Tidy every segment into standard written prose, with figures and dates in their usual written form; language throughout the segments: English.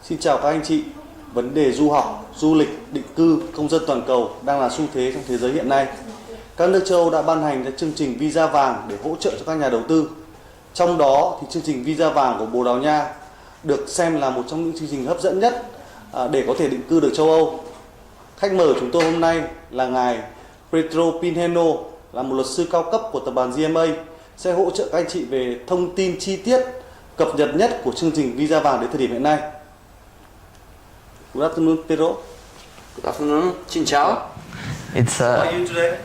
Xin chào các anh chị. Vấn đề du học, du lịch, định cư, công dân toàn cầu đang là xu thế trong thế giới hiện nay. Các nước châu Âu đã ban hành các chương trình visa vàng để hỗ trợ cho các nhà đầu tư. Trong đó thì chương trình visa vàng của Bồ Đào Nha được xem là một trong những chương trình hấp dẫn nhất để có thể định cư được châu Âu. Khách mời của chúng tôi hôm nay là ngài Pedro Pinheiro, là một luật sư cao cấp của tập đoàn GMA, sẽ hỗ trợ các anh chị về thông tin chi tiết cập nhật nhất của chương trình visa vàng đến thời điểm hiện nay. Good afternoon, Pedro. Good afternoon. Xin chào. It's How are you today?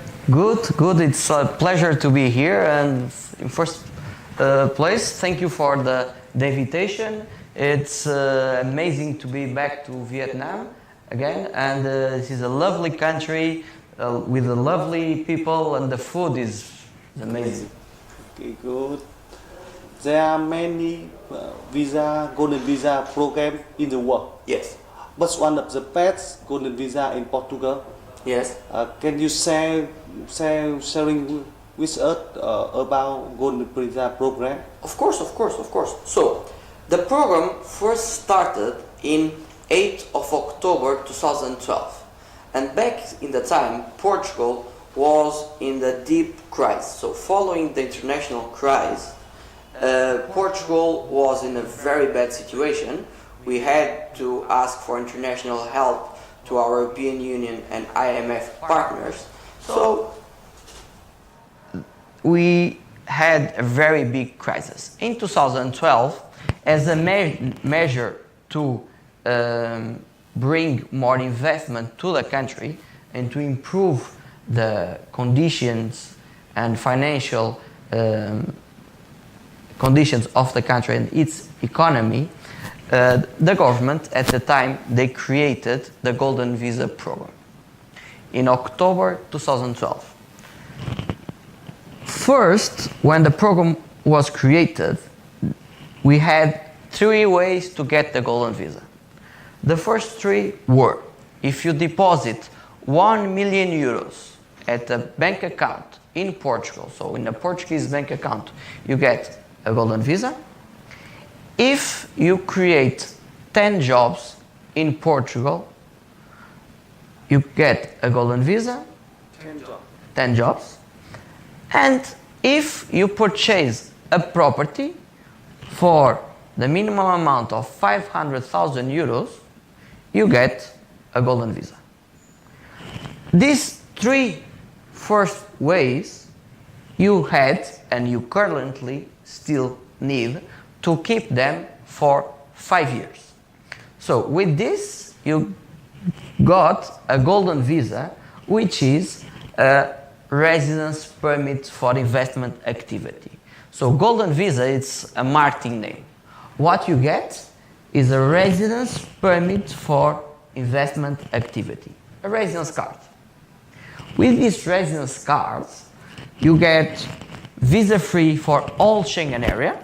good. It's a pleasure to be here. And in first place, thank you for the invitation. It's amazing to be back to Vietnam again. And this is a lovely country with the lovely people, and the food is amazing. Okay, good. There are many golden visa program in the world. Yes. But one of the best golden visa in Portugal. Yes. Can you sharing with us about golden visa program? Of course. So, the program first started in 8th of October 2012. And back in the time, Portugal was in the deep crisis. So, following the international crisis, Portugal was in a very bad situation. We had to ask for international help to our European Union and IMF partners. So We had a very big crisis. In 2012, as a measure to bring more investment to the country and to improve the conditions and financial conditions of the country and its economy, the government at the time, they created the Golden Visa program in October 2012. First, when the program was created, we had 3 ways to get the Golden Visa. The first 3 were, if you deposit 1 million euros at a bank account in Portugal, so in a Portuguese bank account, you get a Golden Visa. If you create 10 jobs in Portugal, you get a Golden Visa. 10 jobs. And if you purchase a property for the minimum amount of 500,000 euros, you get a Golden Visa. These 3 first ways you had, and you currently still need, to keep them for 5 years. So with this, you got a Golden Visa, which is a residence permit for investment activity. So Golden Visa, it's a marketing name. What you get is a residence permit for investment activity, a residence card. With these residence cards, you get visa-free for all Schengen area.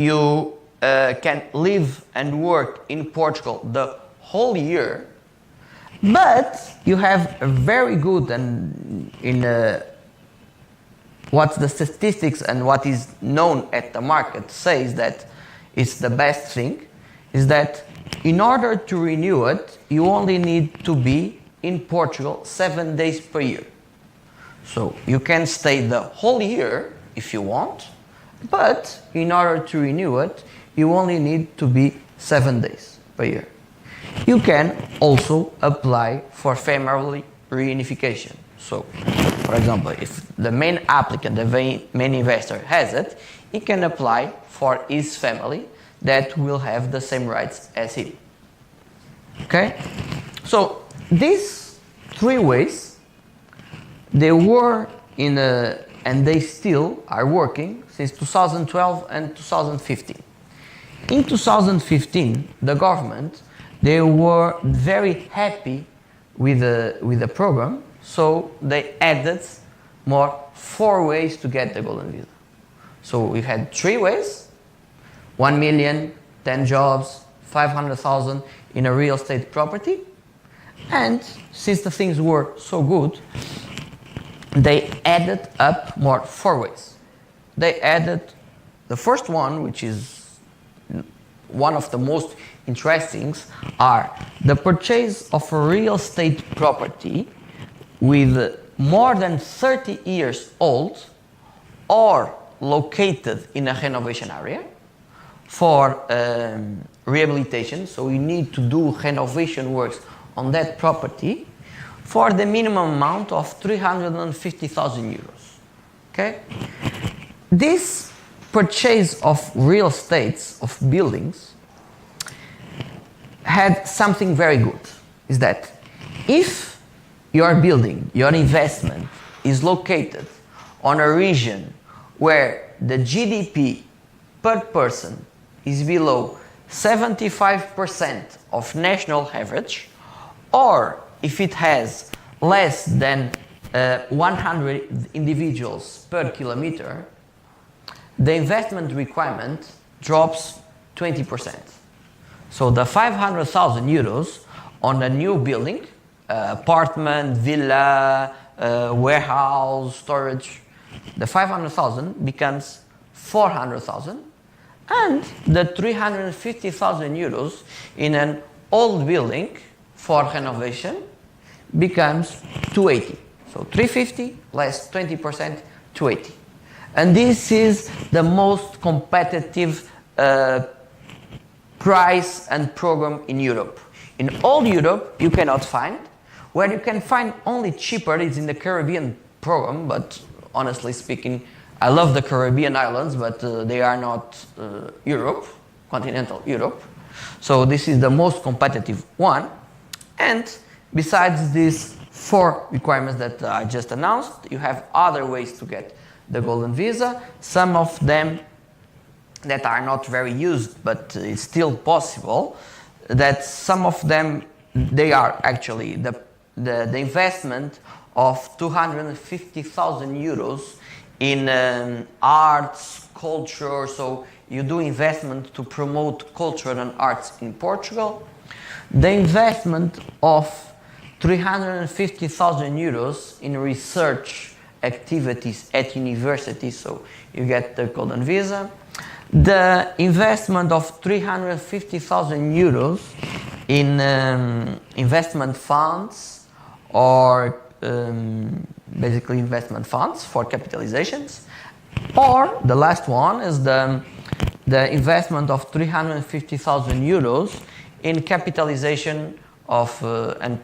You can live and work in Portugal the whole year, but you have a very good, and in what the statistics and what is known at the market says that it's the best thing, is that in order to renew it, you only need to be in Portugal 7 days per year. So you can stay the whole year if you want, but in order to renew it, you only need to be 7 days per year. You can also apply for family reunification. So, for example, if the main applicant, the main investor has it, he can apply for his family that will have the same rights as him. Okay? So, these 3 ways, they were and they still are working since 2012 and 2015. In 2015, the government, they were very happy with the program, so they added more 4 ways to get the Golden Visa. So we had 3 ways: 1 million, 10 jobs, 500,000 in a real estate property. And since the things were so good, they added up more 4 ways. They added the first one, which is one of the most interesting are the purchase of a real estate property with more than 30 years old or located in a renovation area for rehabilitation. So you need to do renovation works on that property for the minimum amount of 350,000 euros. Okay? This purchase of real estates, of buildings, had something very good, is that if your building, your investment is located on a region where the GDP per person is below 75% of national average, or if it has less than 100 individuals per kilometer, the investment requirement drops 20%. So the 500,000 euros on a new building, apartment, villa, warehouse, storage, the 500,000 becomes 400,000, and the 350,000 euros in an old building for renovation becomes 280. So 350 less 20%, 280. And this is the most competitive price and program in Europe. In all Europe, you cannot find. Where you can find only cheaper is in the Caribbean program, but honestly speaking, I love the Caribbean islands, but they are not Europe, continental Europe. So this is the most competitive one. And besides these 4 requirements that I just announced, you have other ways to get the golden visa. Some of them that are not very used, but it's still possible. That some of them, they are actually the investment of 250,000 euros in arts, culture. So you do investment to promote culture and arts in Portugal. The investment of 350,000 euros in research activities at universities, so you get the golden visa. The investment of 350,000 euros in investment funds, or basically investment funds for capitalizations. Or the last one is the investment of 350,000 euros in capitalization of and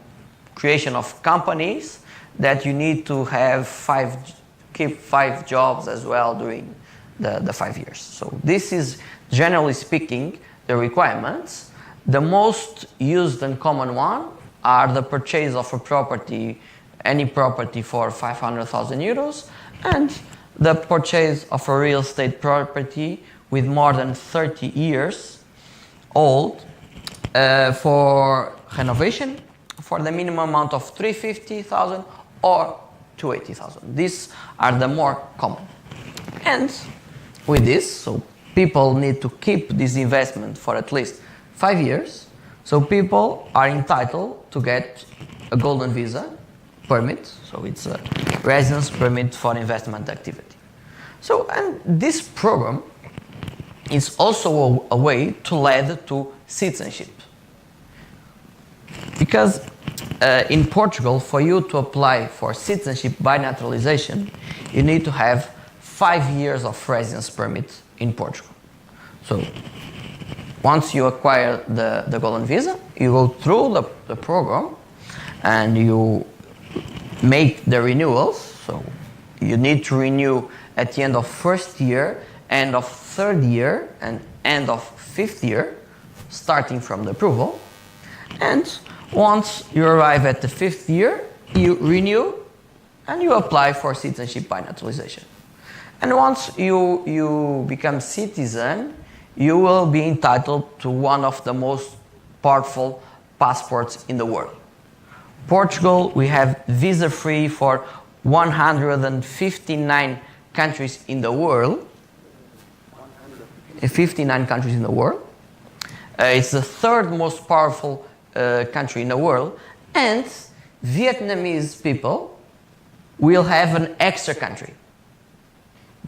creation of companies that you need to have keep 5 jobs as well during the 5 years. So this is, generally speaking, the requirements. The most used and common one are the purchase of a property, any property for 500,000 euros, and the purchase of a real estate property with more than 30 years old for renovation for the minimum amount of 350,000 or 280,000. These are the more common. And with this, so people need to keep this investment for at least 5 years. So people are entitled to get a golden visa permit. So it's a residence permit for investment activity. So, and this program is also a way to lead to citizenship. Because in Portugal, for you to apply for citizenship by naturalization, you need to have 5 years of residence permit in Portugal. So once you acquire the golden visa, you go through the program and you make the renewals. So you need to renew at the end of 1st year, end of 3rd year, and end of 5th year, starting from the approval. And once you arrive at the 5th year, you renew and you apply for citizenship by naturalization. And once you become citizen, you will be entitled to one of the most powerful passports in the world. Portugal, we have visa-free for 159 countries in the world. 59 countries in the world. It's the 3rd most powerful country in the world, and Vietnamese people will have an extra country.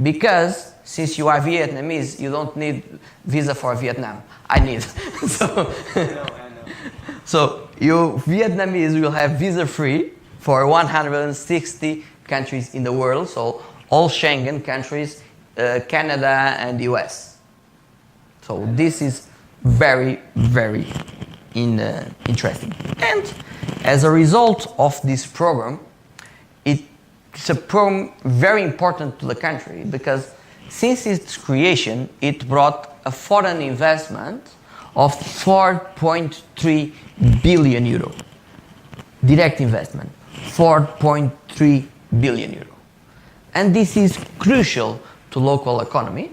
because since you are Vietnamese, you don't need visa for Vietnam. I need. So, so you Vietnamese will have visa free for 160 countries in the world. So all Schengen countries, Canada and US. So this is very, very interesting. And as a result of this program, it's a program very important to the country because since its creation, it brought a foreign investment of 4.3 billion euro. Direct investment, 4.3 billion euro. And this is crucial to local economy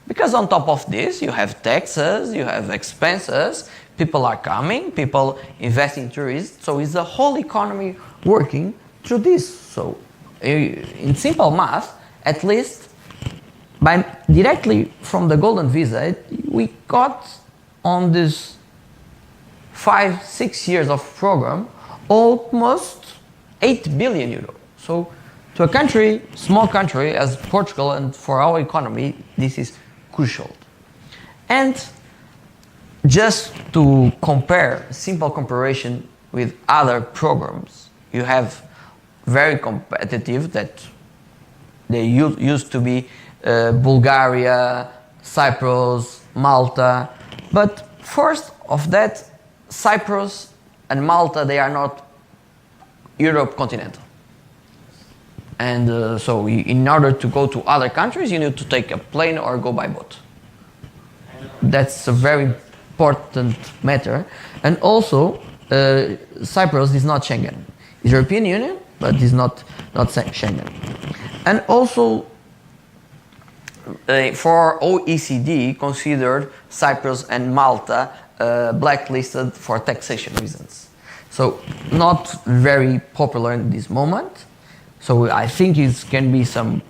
because on top of this, you have taxes, you have expenses, people are coming, people invest in tourism, so it's the whole economy working through this. So in simple math, at least by directly from the golden visa, we got on this 5-6 years of program almost 8 billion euro. So to a country, small country as Portugal, and for our economy, this is crucial. And just to compare, simple comparison with other programs, you have very competitive that they used to be Bulgaria, Cyprus, Malta. But first of that, Cyprus and Malta, they are not Europe continental. And so in order to go to other countries, you need to take a plane or go by boat. That's a very important matter. And also, Cyprus is not Schengen. It's European Union, but it's not Schengen. And also, for OECD, considered Cyprus and Malta blacklisted for taxation reasons. So not very popular in this moment. So I think it can be some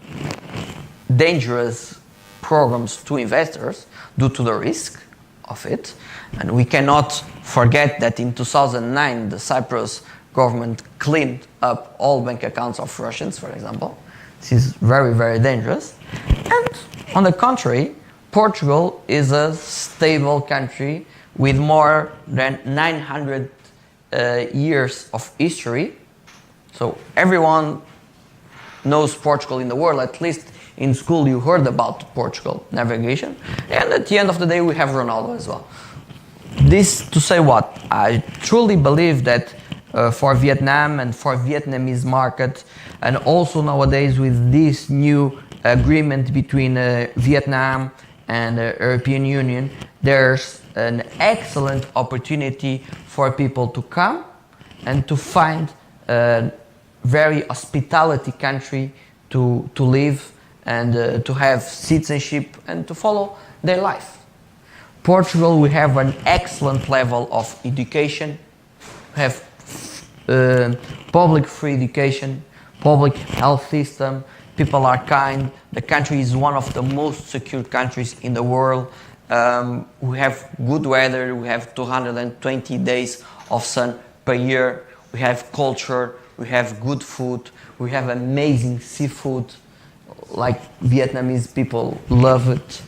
dangerous programs to investors due to the risk of it. And we cannot forget that in 2009, the Cyprus government cleaned up all bank accounts of Russians, for example. This is very, very dangerous. And on the contrary, Portugal is a stable country with more than 900 years of history. So everyone knows Portugal in the world. At least in school you heard about Portugal navigation. And at the end of the day, we have Ronaldo as well. This to say what? I truly believe that for Vietnam and for Vietnamese market, and also nowadays with this new agreement between Vietnam and the European Union, there's an excellent opportunity for people to come and to find a very hospitality country to live and to have citizenship and to follow their life. Portugal, we have an excellent level of education, have public free education, public health system, people are kind, the country is one of the most secure countries in the world. We have good weather, we have 220 days of sun per year, we have culture, we have good food, we have amazing seafood, like Vietnamese people love it.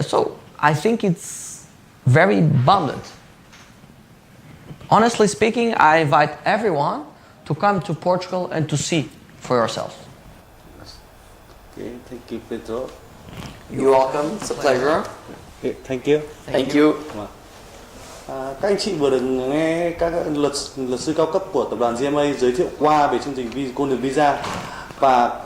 So I think it's very abundant. Honestly speaking, I invite everyone to come to Portugal and to see for yourself. Okay, thank you, Pedro. You're welcome. It's a pleasure. Okay, thank you. Thank you. Các anh chị vừa được nghe các luật sư cao cấp của tập đoàn GMA giới thiệu qua về chương trình Golden Visa và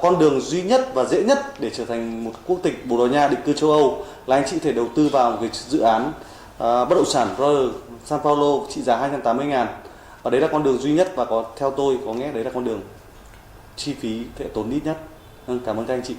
con đường duy nhất và dễ nhất để trở thành một quốc tịch Bồ Đào Nha định cư châu Âu là anh chị thể đầu tư vào một cái dự án bất động sản San Paulo trị giá 280.000 và đấy là con đường duy nhất và theo tôi có nghĩa đấy là con đường chi phí sẽ tốn ít nhất. Cảm ơn các anh chị.